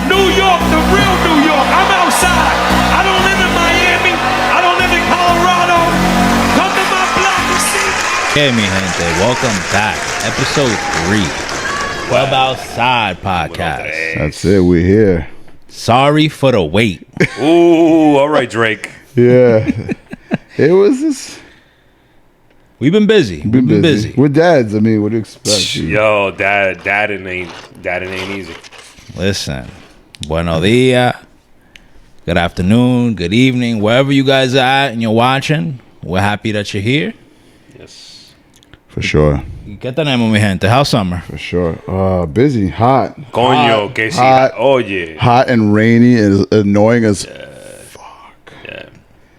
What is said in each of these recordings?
New York, the real New York. I'm outside. I don't live in Miami. I don't live in Colorado. Come to my block and see. Hey, mi gente. Welcome back. Episode 3. 12 Outside Podcast. That's it. We're here. Sorry for the wait. Ooh, all right, Drake. Yeah. It was just... We've been busy. We've been busy. We're dads. I mean, what do you expect? Yo, dad ain't easy. Listen. Buenos dias. Good afternoon. Good evening. Wherever you guys are at and you're watching, we're happy that you're here. Yes. For sure. ¿Qué tenemos, mi gente? How's summer? For sure. Busy. Hot. Coño, que si. Hot. Oye. Hot and rainy and annoying as fuck. Yeah.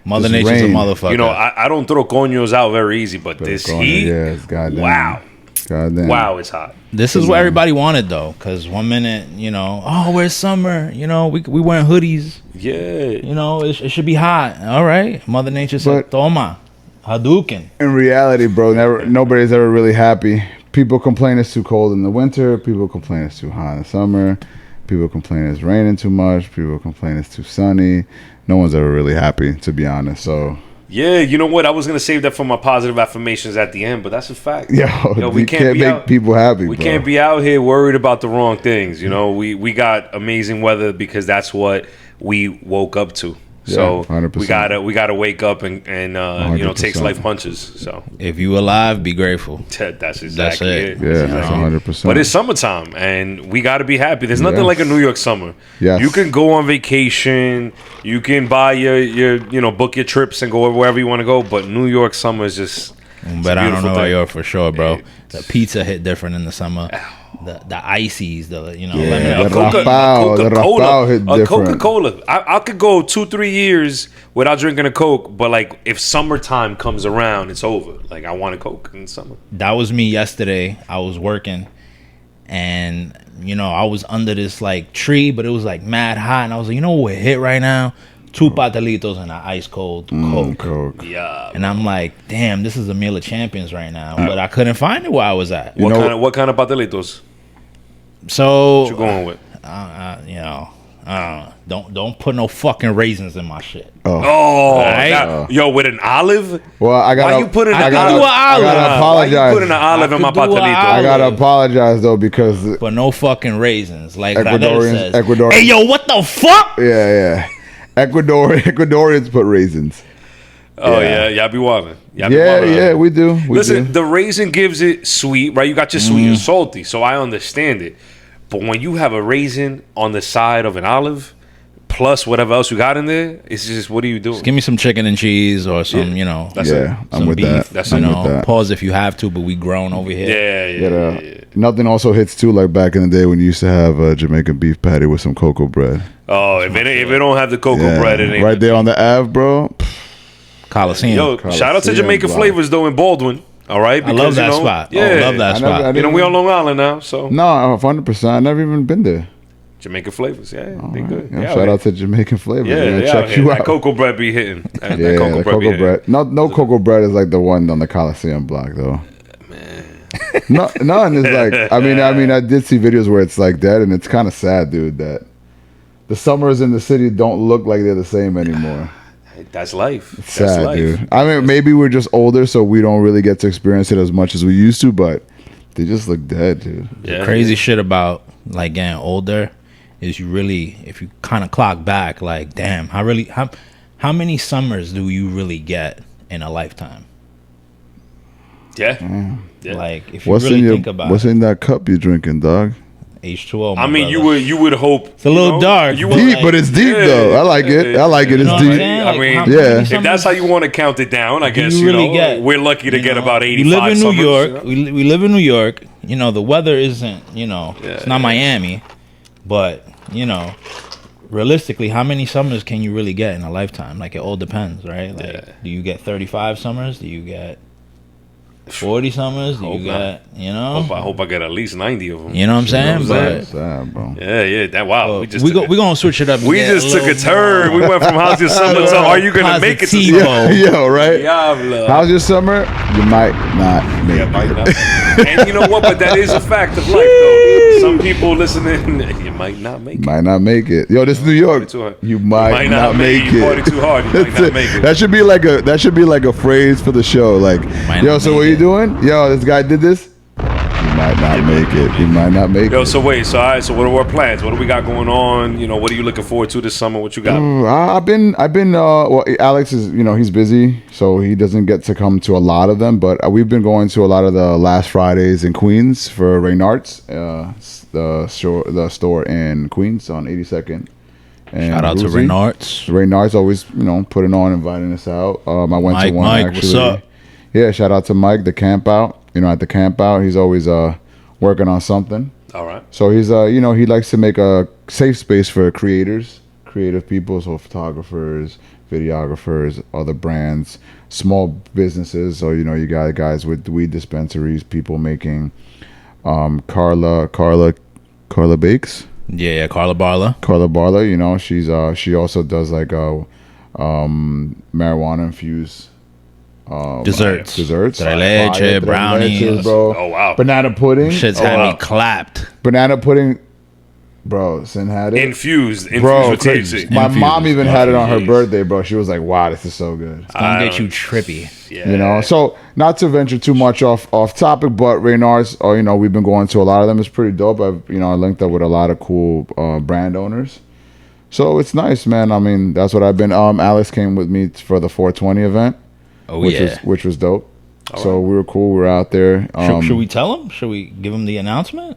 Mother This Nature's rain. a motherfucker. You know, I don't throw coños out very easy, but this Going, heat. Yeah, it's goddamn. Wow. Goddamn. Wow, it's hot. This is what everybody wanted, though, because one minute, you know, oh, where's summer? You know, we wearing hoodies. Yeah. You know, it should be hot. All right. Mother Nature said, toma, Hadouken. In reality, bro, nobody's ever really happy. People complain it's too cold in the winter. People complain it's too hot in the summer. People complain it's raining too much. People complain it's too sunny. No one's ever really happy, to be honest. So Yeah, you know what? I was gonna save that for my positive affirmations at the end, but that's a fact. yo, we we can't be make out, people happy. We bro. can't be out here worried about the wrong things. You know, we got amazing weather because that's what we woke up to. So 100%. we gotta wake up and you know, take 100%. life punches. So If you alive, be grateful. that's exactly it. it. Yeah, That's exactly 100%. But it's summertime, and we got to be happy. There's nothing Yes. like a New York summer. Yes. You can go on vacation. You can buy your you know, book your trips and go wherever you want to go. But New York summer is just. But I don't know beautiful about thing. yours for sure, bro. It's- The pizza hit different in the summer. The ices, the Yeah, lemon. the Raspao hit A different. Coca-Cola. I could go 2-3 years without drinking a Coke, but like if summertime comes around, it's over. Like I want a Coke in summer. That was me yesterday. I was working, and you know I was under this like tree, but it was like mad hot, and I was like, you know what hit right now? 2 patelitos and an ice cold Coke. Coke. Yeah. And I'm like, damn, this is a meal of champions right now. But I couldn't find it where I was at. What kind of patelitos So you going with? you know, don't put no fucking raisins in my shit. Oh, Right? yo, with an olive? Well, I got. Why you putting I an gotta olive? do an olive. I gotta Why apologize. you putting an olive in my could do an patelito? I gotta olive. apologize though because But no fucking raisins. Like Radel says. Ecuadorians. Hey yo, what the fuck? Yeah. Ecuadorians put raisins. Oh yeah, y'all be wildin'. Yeah, we do. Listen, the raisin gives it sweet, right? You got your sweet and salty, so I understand it. But when you have a raisin on the side of an olive, plus whatever else you got in there, it's just, what are you doing? Give me some chicken and cheese or some, you know, That's Yeah, some I'm with beef. that. That's you it. I'm know, with that. pause if you have to, but we grown over here. Yeah. Nothing also hits too like back in the day when you used to have a Jamaican beef patty with some cocoa bread. Oh, if it don't have the cocoa Yeah, bread, it ain't. right there on the Ave, bro. Coliseum. Yo, shout out to Coliseum Jamaican block. Flavors though in Baldwin. All right, I love that spot. Yeah, I love that spot. You know, we on Long Island now, so No, 100%. I never even been there. Jamaican Flavors, yeah, they good. Yeah, Yeah, shout out to Jamaican flavors. Yeah, man. yeah, Check you that out. cocoa bread be hitting. That Yeah, the be cocoa hitting. bread. No cocoa bread is like the one on the Coliseum block though. No, and it's like I mean I did see videos where it's like that, and it's kind of sad, dude, that the summers in the city don't look like they're the same anymore. That's life. It's That's sad, life. dude. I mean, maybe we're just older, so we don't really get to experience it as much as we used to, but they just look dead, dude. Yeah. Crazy shit about like getting older is you really, if you kind of clock back, like, damn, how many summers do you really get in a lifetime? Yeah. Yeah. Like, if you really think about what's in that cup you're drinking, dog? H2O. I mean, you would hope It's a little dark. You But would, Deep, like- but it's deep though. I like it. I like it. You It's know what I'm deep. saying? I Like, mean, how yeah. many if summers that's how you want to count it down, I guess you you really know get? we're lucky to You get know, about 85 We live in New summers, York. you know? We live in New York. You know, the weather isn't, you know, it's not Miami. But, you know, realistically, how many summers can you really get in a lifetime? Like, it all depends, right? Like, do you get 35 summers? Do you get 40 summers? Do you get, you know? I hope I get at least 90 of them. You know what I'm saying? saying? But Sad, bro. Yeah. That wow. we gonna switch it up. We just took a turn. We went from how's your summer to are you gonna make it to Positivo. summer? Yo, right? Diablo. How's your summer? You might not make Yeah, it. might not. And you know what? But that is a fact of life, though. Some people listening, you might not make it. Might not make it. Yo, this is New York. You might not make it. You party too hard. You might not make it. That should be like a phrase for the show. Like, yo, so what you doing? Yo, this guy did this. He might not make it. He might not make it. Yo, so wait. So all right. So what are our plans? What do we got going on? You know, what are you looking forward to this summer? What you got? I've been. Well, Alex is. He's busy, so he doesn't get to come to a lot of them. But we've been going to a lot of the last Fridays in Queens for Reynard's, the store in Queens on 82nd. And Shout out to Reynard's. Reynard's always, putting on, inviting us out. I went to one Mike, actually. what's up? Yeah, shout out to Mike, the camp out. At the camp out, he's always working on something. All right. So he's he likes to make a safe space for creators, creative people, so photographers, videographers, other brands, small businesses. So you got guys with weed dispensaries, people making Carla Bakes. Yeah, Carla Barla. Carla Barla, she also does like marijuana infused Desserts. Tres leche, brownies. Bro. Oh, wow. Banana pudding. Shit's had me clapped. Banana pudding. Bro, Sin had it. Infused Bro, with THC. my Infused. mom even had it on her birthday, bro. She was like, wow, this is so good. It's gonna get you trippy. Yeah. So not to venture too much off topic, but Reynard's, we've been going to a lot of them. It's pretty dope. I linked up with a lot of cool brand owners. So it's nice, man. I mean, that's what I've been. Alex came with me for the 420 event. Oh, which was dope. So we were cool. We were out there. Should we tell him? Should we give him the announcement?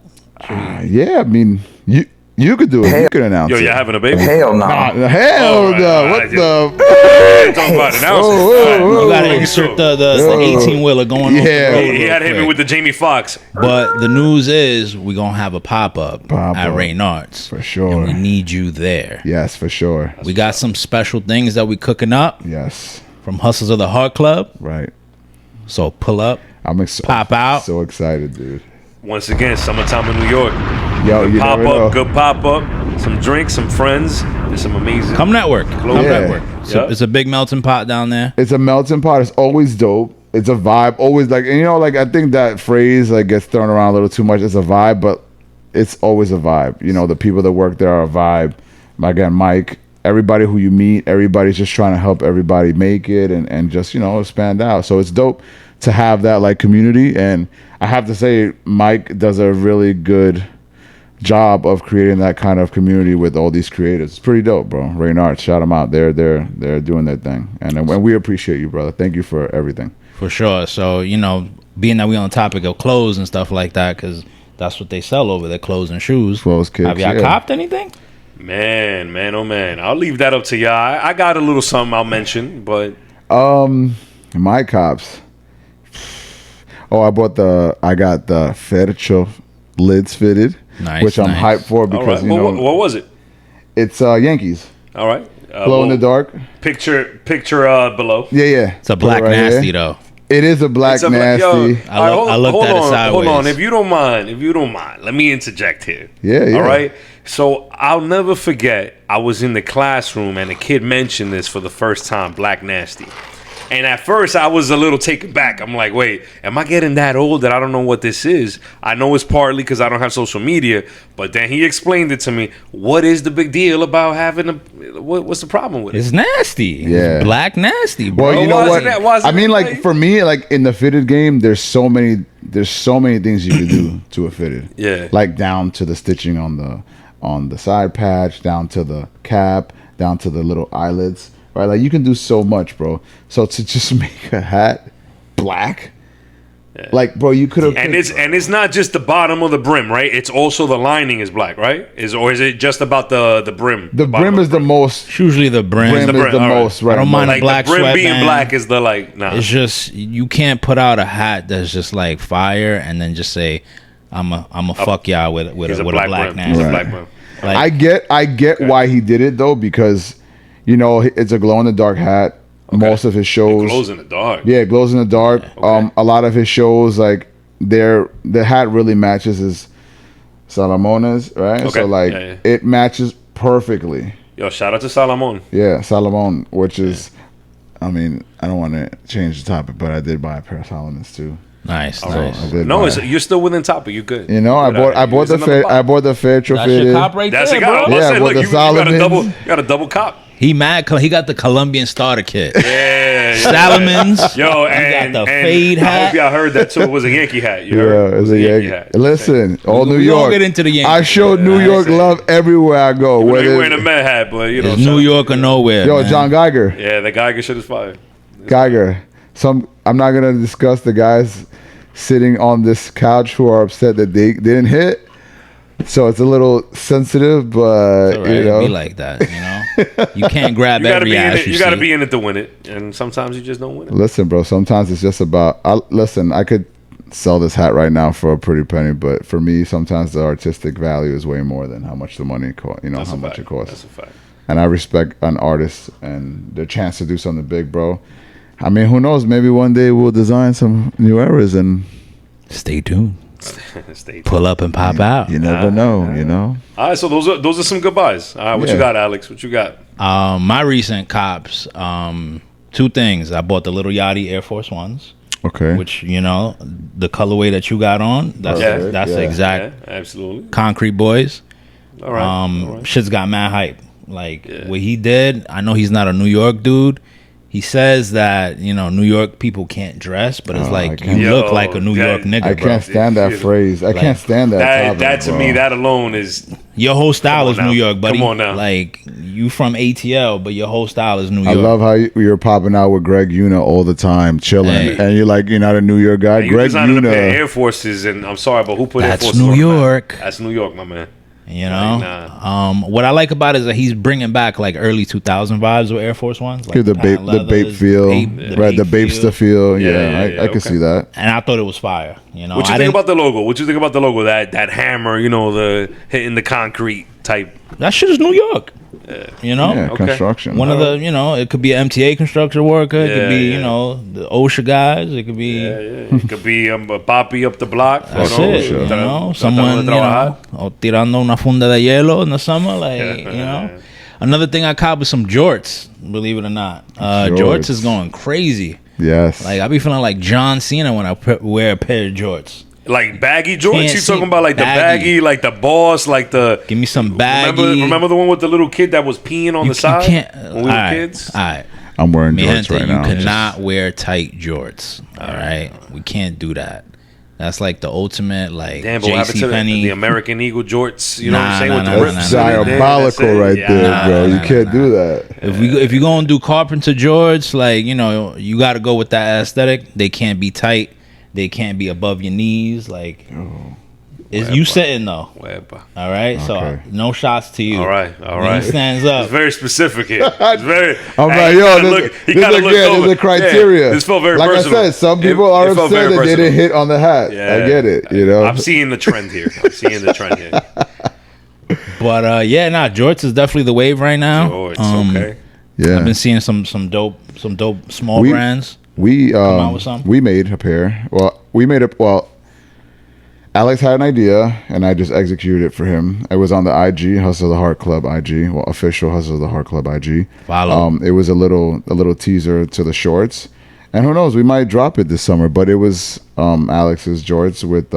Yeah, I mean, you could do it. You could announce Yo, it. you're having a baby? Hell no. Hell no. What the? Talking about announcing. Oh, You gotta insert the 18-wheeler going on. Yeah. He had hit me with the Jamie Foxx. But the news is we're gonna have a pop-up Pop-up. at Reynard's. For sure. And we need you there. Yes, for sure. We got some special things that we cooking up Yes. from Hustlers of the Heart Club. Right. So pull up. I'm Pop out. So excited, dude. Once again, summertime in New York. Yo, you Pop never know. up, good pop up. Some drinks, some friends, and some amazing. Come network. Come Yeah. network. It's a big melting pot down there. It's a melting pot. It's always dope. It's a vibe. Always like, and I think that phrase gets thrown around a little too much. It's a vibe, but it's always a vibe. The people that work there are a vibe. Again, Mike, everybody who you meet, everybody's just trying to help everybody make it and just, expand out. So it's dope to have that community. And I have to say, Mike does a really good job of creating that kind of community with all these creators. It's pretty dope, bro. Reynard, shout them out. They're doing their thing. And we appreciate you, brother. Thank you for everything. For sure. So, being that we on the topic of clothes and stuff like that, because that's what they sell over there, clothes and shoes. Clothes, kicks, Have y'all copped anything? Man, oh man. I'll leave that up to y'all. I got a little something I'll mention, but My cops. Oh, I got the Fercho lids fitted, Nice, which I'm nice. hyped for all because right. What was it? it's Yankees. All right. Glow in the dark. Picture below. Yeah. It's a black Put it right nasty, here. though. It is a black It's a nasty. I looked at it sideways. Hold on, if you don't mind, let me interject here. Yeah. All right. So I'll never forget. I was in the classroom and a kid mentioned this for the first time, Black Nasty. And at first I was a little taken back. I'm like, wait, am I getting that old that I don't know what this is? I know it's partly because I don't have social media, but then he explained it to me. What is the big deal about having what's the problem with it? It's nasty. Yeah. It's black nasty, bro. Well, you know why is what? it that? Why is it I mean, that like way? for me, like in the fitted game, there's so many things you can do to a fitted. Yeah. Like down to the stitching on the side patch, down to the cap, down to the little eyelids. Right, like you can do so much, bro. So to just make a hat black, like, bro, you could have. And it's not just the bottom of the brim, right? It's also the lining is black, right? Is it just about the brim? the bottom brim of is the most. It's usually the brim. Brim is the all right. most. Right, I don't mind most. a black the brim being sweatband. black is the nah. It's just you can't put out a hat that's just like fire and then just say I'm a fuck y'all with He's a black brim. nasty. He's a Right. black brim. Like, I get why he did it though, because it's a glow in the dark hat. Most of his shows Glows in the dark. Yeah, it glows in the dark. Okay. A lot of his shows, like the hat really matches his Salamones, right? Okay. So like Yeah. it matches perfectly. Yo, shout out to Salomon. Yeah, Salomon, which is, I mean, I don't want to change the topic, but I did buy a pair of Salomons too. Nice, All nice. I did No, buy- you're still within topic. You're good. You know, I Good out bought here. the Here's another box. Fairtrade That's your fitted. cop right That's there, a cop. bro. Yeah, Yeah, with look, the you got a Solomons. you got a double cop. He mad cause he got the Colombian starter kit. Yeah, Salomons. Yo, He and got the and fade I hat. hope y'all heard that too. It was a Yankee hat. You Yeah, heard? it's a Yankee. hat. Listen, all New we gonna York. get into the Yankees. I showed New York love everywhere I go. Well, Whether they wearing a Met hat, but you know, It's New York or nowhere. yo, man. John Geiger, Yeah, the Geiger shit is fire. I'm not gonna discuss the guys sitting on this couch who are upset that they didn't hit. So it's a little sensitive, but It's all right. you know, Be like that, you know. You can't grab You gotta every be in ass it. you You gotta see. be in it to win it, and sometimes you just don't win it. listen, bro. Sometimes it's just about. Listen, I could sell this hat right now for a pretty penny, but for me, sometimes the artistic value is way more than how much the money cost. You know That's how a much fact. it costs. That's a fact. And I respect an artist and the chance to do something big, bro. I mean, who knows? Maybe one day we'll design some new eras, and Stay tuned. Stay tuned. Pull up and pop out. you never know. You know. All right, so those are some goodbyes. All right, what Yeah. you got, Alex? What you got? My recent cops, two things. I bought the little Yachty Air Force Ones, Okay. which, you know, the colorway that you got on, that's Yeah. that's Yeah. the exact Yeah, absolutely. Concrete Boys. All right. all right. Shit's got mad hype. Like what he did, I know he's not a New York dude. He says that, you know, New York people can't dress, but it's Oh, I like can't- you Yo, look like a New that- York nigga, I bro. can't stand that phrase. I can't stand that. That topic, to bro. me, that alone is Your whole style Come on is now. New York, buddy. Come on now. Like you from ATL, but your whole style is New I York. love how you're popping out with Greg Una all the time, chilling, Hey. and you're like, you're not a New York guy. you Greg designing a pair of Una. Air Forces, and I'm sorry, but who put Air That's Forces New on the map? York. That's New York, my man. You know, Like, what I like about it is that he's bringing back like early 2000 vibes with Air Force Ones, like Give the patent bape leathers, feel, the right? The Bapester feel. Yeah, Yeah, yeah, I can okay. see that. and I thought it was fire. You know, What you I think didn't- about the logo? What you think about the logo? That hammer, you know, the hitting the concrete type. that shit is New York. You know, Yeah, Okay. construction. one of the, you know, it could be an MTA construction worker, it Yeah, could be, yeah. you know, the OSHA guys, it could be. Yeah, yeah. It could be a Poppy up the block. That's you know, it, you know. tratando Someone, de you trabajar. know, or tirando una funda de hielo in the summer, like, you know. Another thing I caught was some jorts, believe it or not. Jorts Jorts. is going crazy. Yes. Like, I be feeling like John Cena when I wear a pair of jorts. Like baggy jorts? Can't You see- talking about like the baggy. baggy, like the boss, like the. Give me some baggy. Remember the one with the little kid that was peeing on the side when we were kids? All right. I'm wearing Mi jorts gente, right you now. cannot wear tight jorts. All right. We can't do that. That's like the ultimate, like, Damn, but what happened to JCPenney. the American Eagle jorts? You know what I'm Nah, saying? nah, With nah, the nah, rips. That's nah, nah, and everything. diabolical That's it. right there, Yeah. bro. You nah, can't nah. do that. If you gonna do carpenter jorts, like, you know, you got to go with that aesthetic. They can't be tight. They can't be above your knees. Like, is you sitting though? Wepa. All right. So Okay. no shots to you. All right, all When right. he stands up. It's very specific here. It's very. I'm Hey, like, he yo, kinda this, look- he this kinda again, looked there's over. a criteria. Yeah, this felt very like personal. I said, some It- people are it felt upset very that they personal. didn't hit on the hat. Yeah. I get it, you know. I'm seeing the trend here. But yeah, nah, jorts is definitely the wave right now. Oh, it's Um, okay. yeah. I've been seeing some dope small We- brands. We out with some? we made a pair. Well, Alex had an idea, and I just executed it for him. It was on the IG Hustle the Heart Club IG, well, official Hustle the Heart Club IG. Follow. It was a little teaser to the shorts, and who knows, we might drop it this summer. But it was Alex's jorts with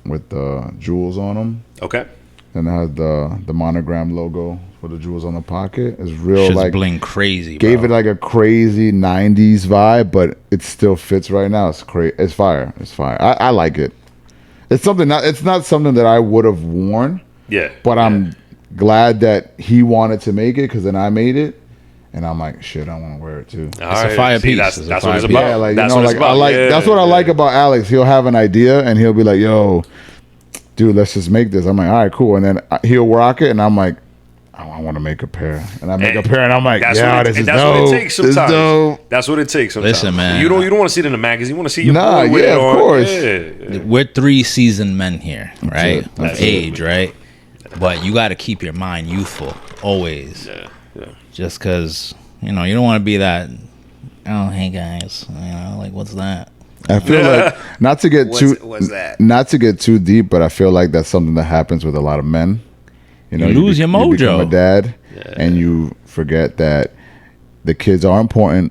with the jewels on them, Okay. and it had the monogram logo for the jewels on the pocket. It's real Shit's like bling crazy. gave bro. it like a crazy 90s vibe, but it still fits right now. It's it's fire. It's fire. I like it. It's not something that I would have worn, Yeah. but I'm glad that he wanted to make it, because then I made it, and I'm like, shit, I want to wear it too. All It's a fire piece. That's, It's a that's fire what it's piece. about. Yeah, like, that's you know, what it's like I about. like Yeah, that's what I yeah. like about Alex. He'll have an idea and he'll be like, yo, dude, let's just make this. I'm like, all right, cool. And then he'll rock it, and I'm like, oh, I want to make a pair. And I make a pair, and I'm like, That's yeah, what it, this is that's dope. what it takes This is sometimes. dope. That's what it takes sometimes. Listen, man. You don't want to see it in the magazine. You want to see your Nah, boy with yeah, it of on. course. Yeah. We're 3 seasoned men here, right? it. Of That's age, right? But you got to keep your mind youthful always. Yeah. Yeah. Just because, you know, you don't want to be that, oh, hey guys, you know, like, what's that? I feel like not to get not to get too deep, but I feel like that's something that happens with a lot of men. You know, You lose your You become mojo. a dad, and you forget that the kids are important.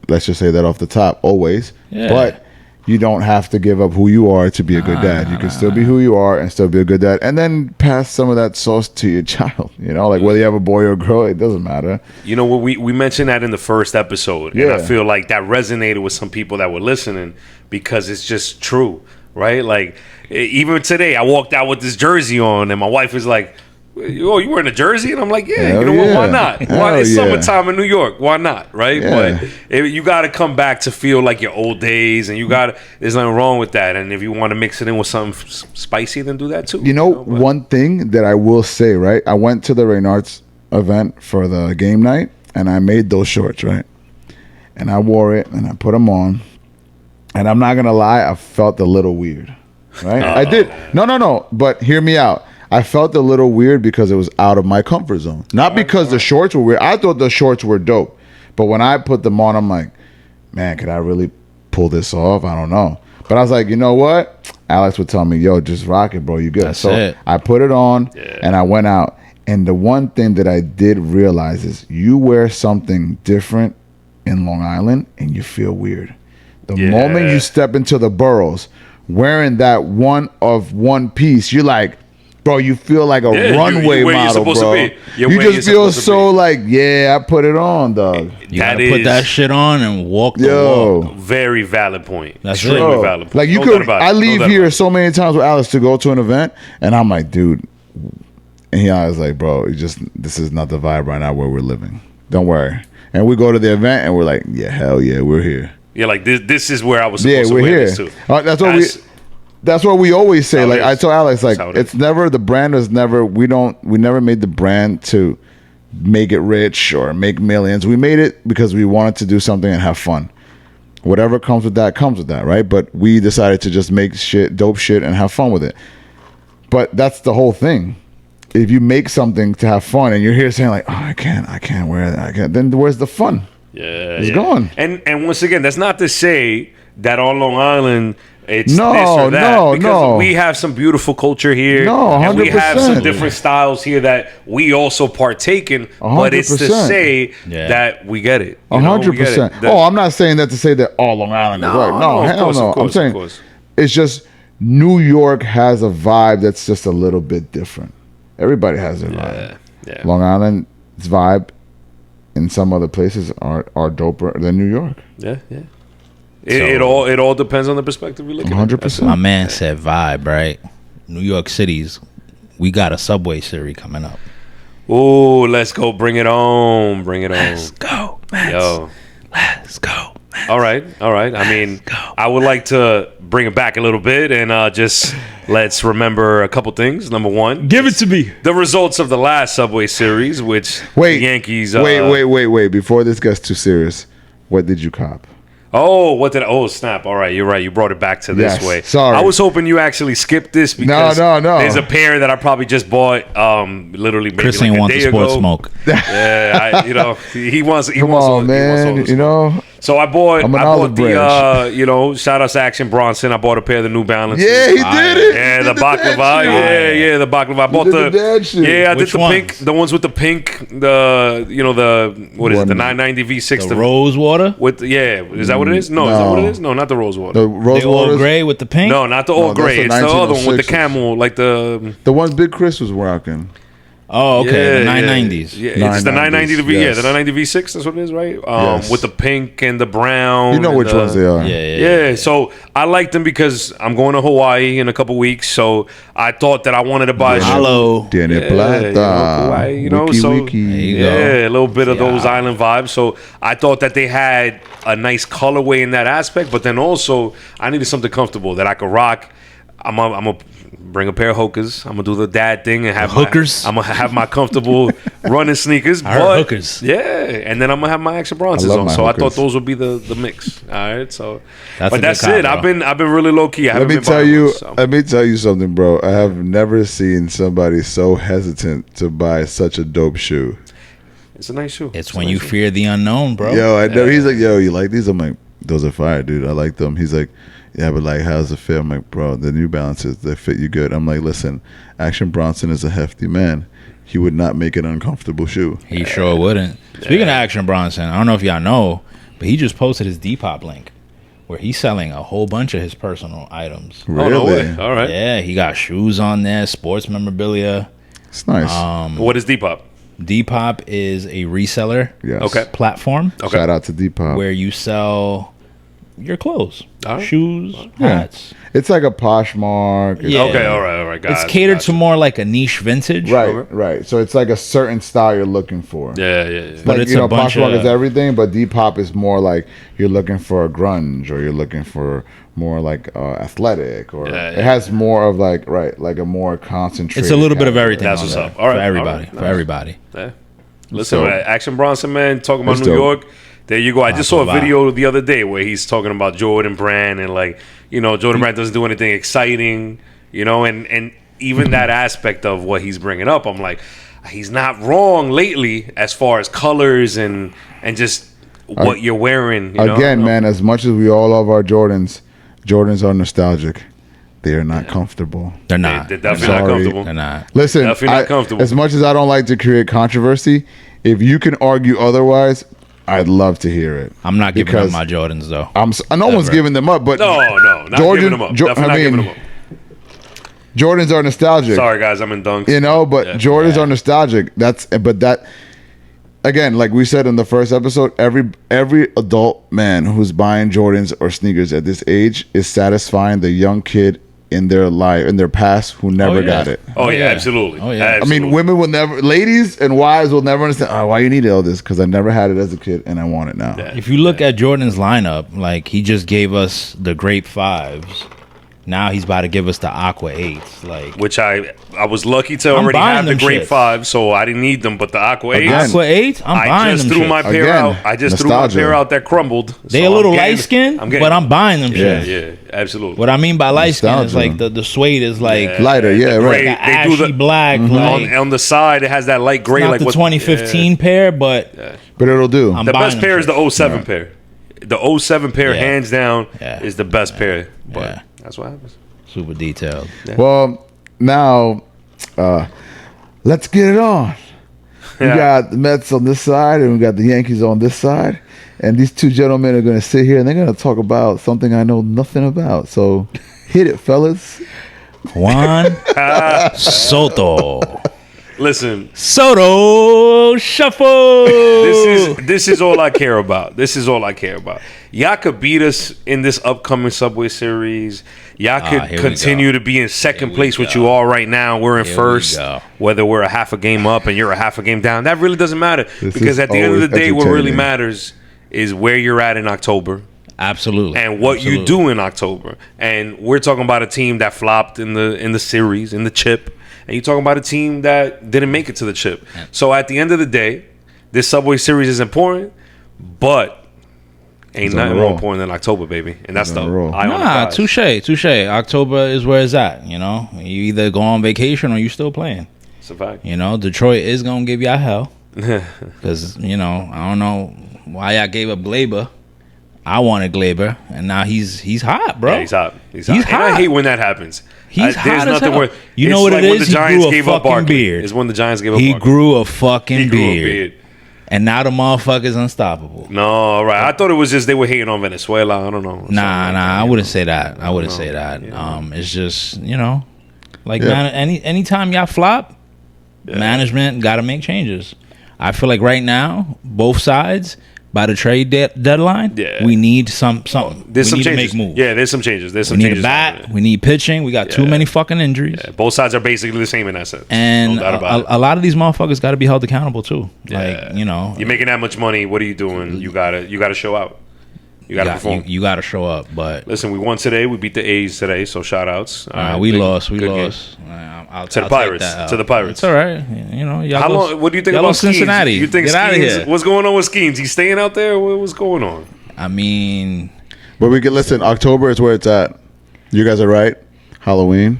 Let's just say that off the top, always. Yeah. But you don't have to give up who you are to be a good dad. You can still be who you are and still be a good dad, and then pass some of that sauce to your child. You know, like whether you have a boy or a girl, it doesn't matter. You know what? We mentioned that in the first episode, and I feel like that resonated with some people that were listening because it's just true, right? Like even today, I walked out with this jersey on, and my wife was like, "Oh, you wearing a jersey?" And I'm like, "Yeah, Hell you know what? Why yeah. not? Hell It's yeah. summertime in New York. Why not? Right? Yeah. But you got to come back to feel like your old days, and there's nothing wrong with that. And if you want to mix it in with something spicy, then do that too. You know, one thing that I will say, right? I went to the Reynards event for the game night, and I made those shorts, right? And I wore it, and I put them on, and I'm not gonna lie, I felt a little weird, right? I did. No. But hear me out. I felt a little weird because it was out of my comfort zone. Not because the shorts were weird. I thought the shorts were dope. But when I put them on, I'm like, man, could I really pull this off? I don't know. But I was like, you know what? Alex would tell me, yo, just rock it, bro. You good. That's so it. I put it on and I went out. And the one thing that I did realize is you wear something different in Long Island and you feel weird. The moment you step into the boroughs wearing that one piece, you're like, bro, you feel like a runway model, bro. You just feel so like, I put it on, dog. You gotta put that shit on and walk the walk. Very valid point. That's Extremely it. valid point. Like you could, I leave here so many times with Alex to go to an event, and I'm like, dude, and he always like, bro, this is not the vibe right now where we're living. Don't worry. And we go to the event, and we're like, yeah, hell yeah, we're here. Yeah, like this is where I was supposed to wear this too. That's what we always say. Like I told Alex, like it's never, the brand is never, we never made the brand to make it rich or make millions. We made it because we wanted to do something and have fun. Whatever comes with that, right? But we decided to just make dope shit and have fun with it. But that's the whole thing. If you make something to have fun and you're here saying like, oh, I can't wear that, then where's the fun? It's gone. And once again, that's not to say that on Long Island it's no, this or that. No, because we have some beautiful culture here. No, 100%. And we have some different styles here that we also partake in. 100%. But it's to say that we get it. 100%. Oh, I'm not saying that to say that all Long Island is right. No, hell no. I'm saying it's just New York has a vibe that's just a little bit different. Everybody has their vibe. Yeah. Long Island's vibe in some other places are doper than New York. Yeah. It all depends on the perspective you're looking 100%. at. My man said vibe, right? New York City's, we got a Subway series coming up. Oh, let's go. Bring it on. Let's go, man. Yo. Let's go, man. All right. I mean, I would like to bring it back a little bit and just let's remember a couple things. Number one, Give it to me. the results of the last Subway series, which the Yankees. Wait. Before this gets too serious, what did you cop? Oh, snap. All right, you're right. You brought it back to this way. Sorry. I was hoping you actually skipped this because no. There's a pair that I probably just bought literally maybe Chris like ain't a want day the sports ago. smoke. Yeah, he wants Come all on, man. the smoke. So I bought the shout out to Action Bronson. I bought a pair of the New Balances. Yeah, he did it. Yeah, He the did dad baklava. shit. Yeah, the baklava. I bought did the dad shit. I did Which the ones? pink, the ones with the pink, the what is it? The 990 V6. The rose water? With is that what it is? No, is that what it is? No, not the rose water. The rose The all waters, gray with the pink? No, not the all that's gray. the It's the other one with the 1906s. camel, like the the ones Big Chris was rocking. Oh, okay. The Yeah, 990s. Yeah, it's the 990 the yes. the 990 V6. That's what it is, right? Yes. With the pink and the brown. You know and which ones they are. Yeah, so I like them because I'm going to Hawaii in a couple weeks. So I thought that I wanted to buy. Hello. Tiene Yeah, plata. Hawaii, Wiki, so wiki. you go. yeah, a little bit of those Yeah. island vibes. So I thought that they had a nice colorway in that aspect, but then also I needed something comfortable that I could rock. I'm gonna bring a pair of hookers. I'm gonna do the dad thing and have hookers? I'm gonna have my comfortable running sneakers. I heard but hookers. Yeah, and then I'm gonna have my Action Bronzes I love on. my So I hookers. thought those would be the mix. All right, so That's but a that's good it. cop, bro. I've been really low key. Let me tell you something, bro. I have never seen somebody so hesitant to buy such a dope shoe. It's a nice shoe. It's when you fear the unknown, bro. Yo, I know. He's like, yo, you like these? I'm like, those are fire, dude. I like them. He's like, yeah, but like, how's it fit? I'm like, bro, the New Balances, they fit you good. I'm like, listen, Action Bronson is a hefty man. He would not make an uncomfortable shoe. He sure wouldn't. Speaking of Action Bronson, I don't know if y'all know, but he just posted his Depop link. where he's selling a whole bunch of his personal items. Really? Oh, no way. All right. Yeah, he got shoes on there, sports memorabilia. It's nice. What is Depop? Depop is a reseller Yes. Okay. platform Okay. Shout out to Depop. where you sell your clothes, All right. shoes, Yeah. hats. It's like a Poshmark. It's- Yeah. Okay, all right. It's catered to more like a niche vintage. Right, Okay. right. So it's like a certain style you're looking for. Yeah. But Like, it's you a know, bunch Poshmark of- is everything, but Depop is more like you're looking for a grunge, or you're looking for more like athletic, or Yeah, it has more of like like a more concentrated. It's a little bit of category. everything. That's on what's there up. All right, for all everybody. right, For nice. everybody. Yeah. Listen, So- Action Bronson, man, talking about That's New dope. York. There you go. I just saw a Wow. video the other day where he's talking about Jordan Brand and like, you know, Jordan Brand doesn't do anything exciting, you know, and even that aspect of what he's bringing up, I'm like, he's not wrong lately as far as colors and just what you're wearing. You know? Again, man, as much as we all love our Jordans are nostalgic. They are not comfortable. They're not. They're definitely not Sorry. comfortable. They're not. Listen, Definitely not comfortable. as much as I don't like to create controversy, if you can argue otherwise, I'd love to hear it. I'm not giving up Because my Jordans though. No one's Ever. giving them up, but No, not Jordan- giving them up. Jo- Definitely I not giving mean- them up. Jordans are nostalgic. Sorry, guys, I'm in dunks. You know, but Yeah. Jordans are nostalgic. That again, like we said in the first episode, every adult man who's buying Jordans or sneakers at this age is satisfying the young kid in their life, in their past, who never yeah. got it. Oh, yeah, absolutely. Oh, yeah. I Absolutely. mean, women will never, ladies and wives will never understand why you need all this, because I never had it as a kid and I want it now. Yeah. If you look at Jordan's lineup, like he just gave us the grape 5s. Now he's about to give us the aqua 8s. Like Which I was lucky to I'm already buying have the them Grape shits. 5, so I didn't need them. But the Aqua 8, Again, aqua 8, I'm I buying just them. threw shits. my pair Again, out. I just threw nostalgia. my pair out that crumbled. They So a little I'm getting- light skinned, I'm getting but I'm buying them. Yeah, shits. yeah, absolutely. What I mean by light skin is Nostalgia. like the suede is like Lighter, yeah, The right. gray, like they ashy do the black. Like, on the side. It has that light gray, not like the what 2015 pair, but But it'll do. I'm The buying best them pair is the shits. 07 pair. The 07 pair, Yeah. hands down, Yeah. is the best pair. But Yeah. that's what happens. super detailed. Well, now, let's get it on. We Yeah. got the Mets on this side and we got the Yankees on this side. And these two gentlemen are going to sit here and they're going to talk about something I know nothing about. So hit it, fellas. Juan Soto. Listen, Soto Shuffle. this is all I care about. This is all I care about. Y'all could beat us in this upcoming Subway Series. Y'all here could we continue go. to be in second Here we place, which go. you are right now. We're in Here we first. go. Whether we're a half a game up and you're a half a game down, that really doesn't matter. This Because is at the end of the always day, what really entertaining. matters is where you're at in October Absolutely. and what you Absolutely. do in October. And we're talking about a team that flopped in the series, in the chip. And you're talking about a team that didn't make it to the chip. So at the end of the day, this Subway Series is important, but ain't It's on nothing a more roll. important than October, baby. And that's It's the on a roll. eye on the Nah, prize. touche. October is where it's at. You know, you either go on vacation or you still playing. It's a fact. You know, Detroit is gonna give y'all hell because I don't know why y'all gave up Glaber. I wanted Glaber, and now he's hot, bro. Yeah, he's hot. He's He's hot. And I hot. hate when that happens. He's There's hot as nothing hell. worse. You It's know what like it when is? the Giants He grew a gave up fucking Barkley. beard. It's when the Giants gave up He Barkley. grew a fucking He grew a beard. beard. And now the motherfucker's unstoppable. No, all right. I thought it was just they were hating on Venezuela. I don't know. Nah, I wouldn't say that. I wouldn't No. say that. Yeah. It's just like Yeah. man, anytime y'all flop, management got to make changes. I feel like right now, both sides by the trade deadline, Yeah. we need something. There's we some need changes. to make moves. Yeah, there's some changes. There's we some need changes. a bat. happening. We need pitching. We got too Yeah. many fucking injuries. Yeah, both sides are basically the same in that sense. And no doubt about it. a lot of these motherfuckers got to be held accountable too. Yeah. Like You're making that much money. What are you doing? You gotta show out. You gotta perform. you got to show up. But Listen, we won today. We beat the A's today, so shout outs. we Big- lost. We good game. lost. I'll To the take Pirates. that out. To the Pirates. It's all right. Y'all How lost- long? What do you think y'all about lost Skeens? Cincinnati? You think Get out of Skeens? here. What's going on with Skeens? He's staying out there. What's going on? I mean, But we can listen. October is where it's at. You guys are right. Halloween.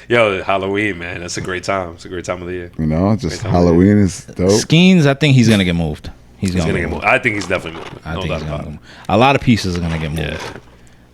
Yo, Halloween, man. That's a great time. It's a great time of the year. You know, just Great time. Halloween is dope. Skeens, I think he's gonna get moved. He's He's gonna gonna get moved. I think he's definitely moving. I No think doubt he's about gonna it. get moved. A lot of pieces are gonna get moved.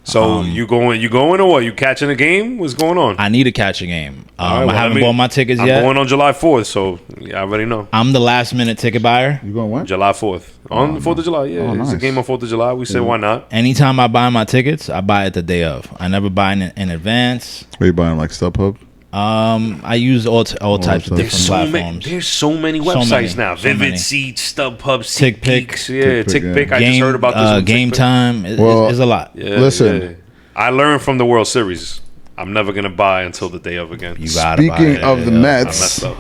So you going or what? You catching a game? What's going on? I need to catch a game. All right, I well, haven't bought my tickets I'm yet. going on July 4th, so yeah, I already know. I'm the last minute ticket buyer. You going when? July 4th. On the 4th of July, yeah. Oh, It's a nice. game on 4th of July. We said, why not? Anytime I buy my tickets, I buy it the day of. I never buy in advance. Are you buying like StubHub? I use all types of There's different platforms. There's so many websites now. Vivid Seats, StubHub, TickPick. SeatGeeks. Yeah, TickPick, TickPick. yeah. I just heard about this one. Game TickPick. time is Well, a lot. Yeah, Listen. yeah. I learned from the World Series. I'm never gonna buy until the day of again. You gotta buy Speaking it. of the I Mets, messed up.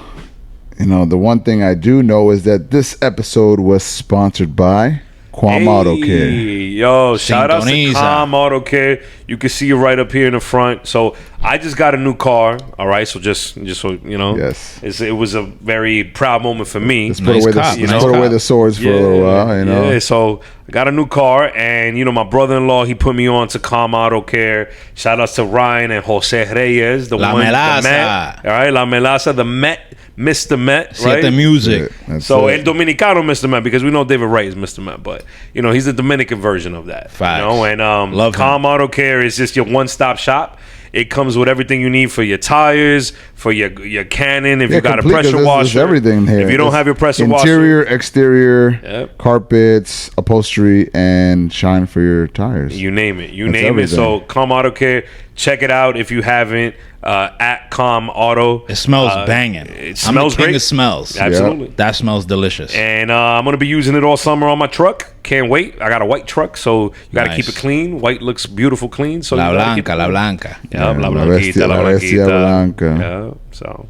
you know, the one thing I do know is that this episode was sponsored by Quam Auto Care. Yo, shout out to Sintoniza. Quam Auto Care. You can see it right up here in the front. So I just got a new car. All right, so just so you know, Yes. it was a very proud moment for me. Let's Nice put away cop, the nice let's put away cop. the swords for a little while, you know. Yeah, so I got a new car, and you know, my brother-in-law, he put me on to Calm Auto Care. Shout outs to Ryan and Jose Reyes, the La one, the Melaza. Met. All right, La Melaza, the Met, Mr. Met, right? Siete Music. That's So it. El Dominicano Mr. Met, because we know David Wright is Mr. Met, but you know he's the Dominican version of that. Facts. You know, and Love him. Calm Auto Care is just your one-stop shop. It comes with everything you need for your tires, for your Canon. If Yeah, you got a complete, 'cause pressure there's washer, everything here. If you don't It's have your pressure interior, washer, exterior, Yep. carpets, upholstery, and shine for your tires. you name it. You That's name everything. it. So Calm Auto Care, check it out if you haven't. At Calm Auto. It smells banging. It I'm the smells king great. of smells. Absolutely. That smells delicious. And I'm gonna be using it all summer on my truck. Can't wait. I got a white truck, so you gotta Nice. keep it clean. White looks beautiful, clean. So La you gotta keep Blanca, it La clean. Blanca. Yeah, la La blanquita, bestia- la la bestia blanquita. blanca. Yeah, so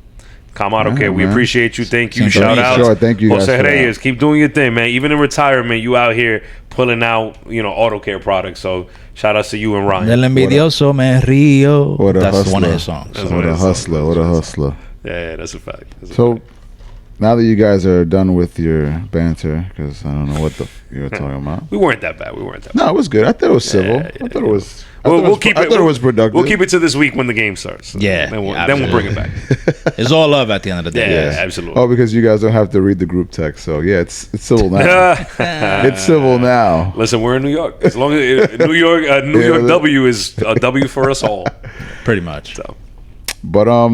Calm Auto Yeah, Care, we man. appreciate you. Thank you. Thank Shout you. out. Sure, thank you guys Jose for that. Reyes, keep doing your thing, man. Even in retirement, you out here pulling out, you know, auto care products. So shout out to you and Ryan. Del envidioso me río. What a That's hustler. one of his songs. That's What one a of his songs. hustler! What a hustler! Yeah, that's a fact. That's a So, fact. now that you guys are done with your banter, because I don't know what you were talking about. We weren't that bad. We weren't that bad. No, it was good. I thought it was civil. Yeah, I thought it was. We'll keep it. I thought it was productive. We'll keep it to this week when the game starts. Yeah, then we'll, yeah, then we'll bring it absolutely. back. It's all love at the end of the day. Yeah, absolutely. Oh, because you guys don't have to read the group text. So yeah, it's civil now. It's civil now. Listen, we're in New York. As long as New York, New Yeah, York but- W is a W for us all. Pretty much. So But all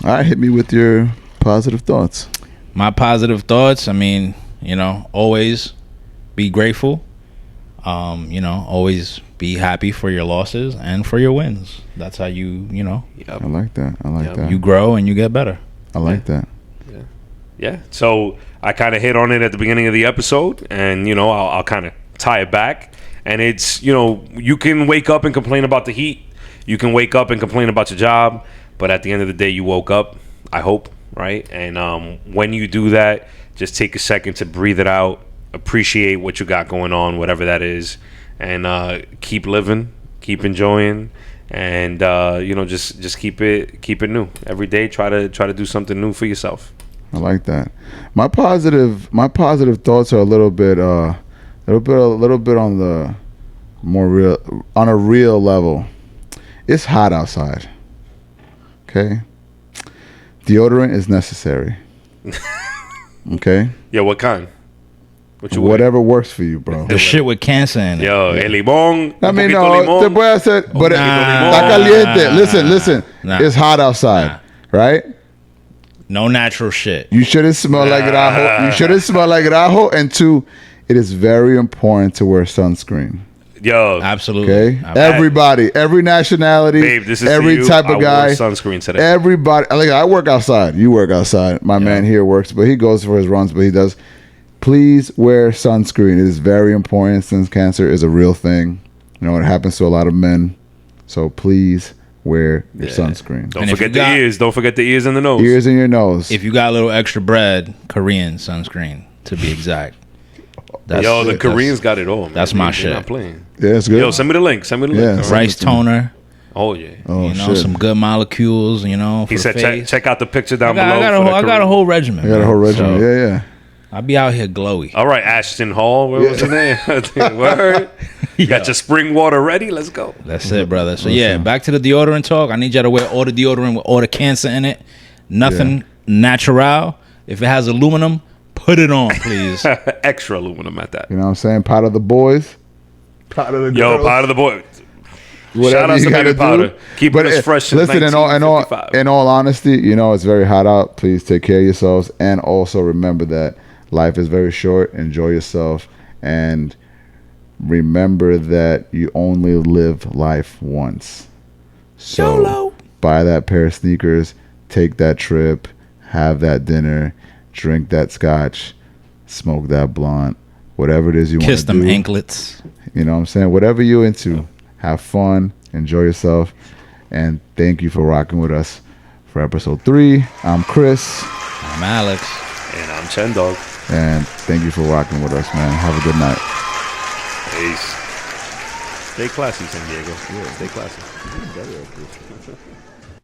right, hit me with your positive thoughts. My positive thoughts, I mean, you know, always be grateful. You know, always be happy for your losses and for your wins. That's how you know, I like that. I like Yeah. that. you grow and you get better. I like that. yeah. So I kind of hit on it at the beginning of the episode, and you know, I'll kind of tie it back. And it's, you know, you can wake up and complain about the heat. You can wake up and complain about your job, but at the end of the day, you woke up. I hope, right? And when you do that, just take a second to breathe it out, appreciate what you got going on, whatever that is, and keep living, keep enjoying, and you know, just keep it new every day. Try to do something new for yourself. I like that. My positive thoughts are a little bit on the more real, on a real level. It's hot outside. Okay? Deodorant is necessary. Okay? Yeah, what kind? What you wear? Whatever works for you, bro. The shit with cancer in it. Yo, el limón. I un mean, poquito no, limón. te voy a hacer, but Nah. está caliente. Listen. Nah. It's hot outside, right? No natural shit. You shouldn't smell like rajo. You shouldn't smell like rajo. And two, it is very important to wear sunscreen. Yo, Absolutely. Okay, everybody, every nationality, babe, this is every for you. type I of wore guy, sunscreen today. everybody. Like I work outside. You work outside. My man here works, but he goes for his runs. But he does. Please wear sunscreen. It is very important since cancer is a real thing. You know, it happens to a lot of men. So please wear your sunscreen. Don't And if forget you the got- ears. Don't forget the ears and the nose. Ears in your nose. If you got a little extra bread, Korean sunscreen to be exact. That's, Yo, the that's Koreans got it all. Man. that's my They're shit. Not playing. Yeah, it's good. Yo, send me the link. Send me the Yeah, link. send rice toner. Oh yeah. Oh You know, shit! some good molecules. You know, for He said, the face. check out the picture down I below. got, for the I got a Korean. whole regimen. I got a whole man. regimen. So, Yeah. I'll be out here glowy. All right, Ashton Hall. What was the name? Word. You got your spring water ready? Let's go. That's it, brother. So yeah, back to the deodorant talk. I need y'all to wear all the deodorant with all the cancer in it. Nothing natural. If it has aluminum, put it on, please. Extra aluminum at that. You know what I'm saying? Pot of the boys. Pot of the Yo, girls. part of the boy. Shout out you to gotta Baby Powder. do. Keeping us fresh since Listen, in 1955. all honesty, you know, it's very hot out. Please take care of yourselves, and also remember that life is very short. Enjoy yourself, and remember that you only live life once. So YOLO. buy that pair of sneakers, take that trip, have that dinner, drink that scotch, smoke that blunt, whatever it is you want to do. Kiss them anklets. You know what I'm saying? Whatever you're into, have fun, enjoy yourself, and thank you for rocking with us for episode 3. I'm Chris, I'm Alex. And I'm Chen Dog. and thank you for rocking with us, man. Have a good night. Peace. Stay classy, San Diego. Yeah. Stay classy.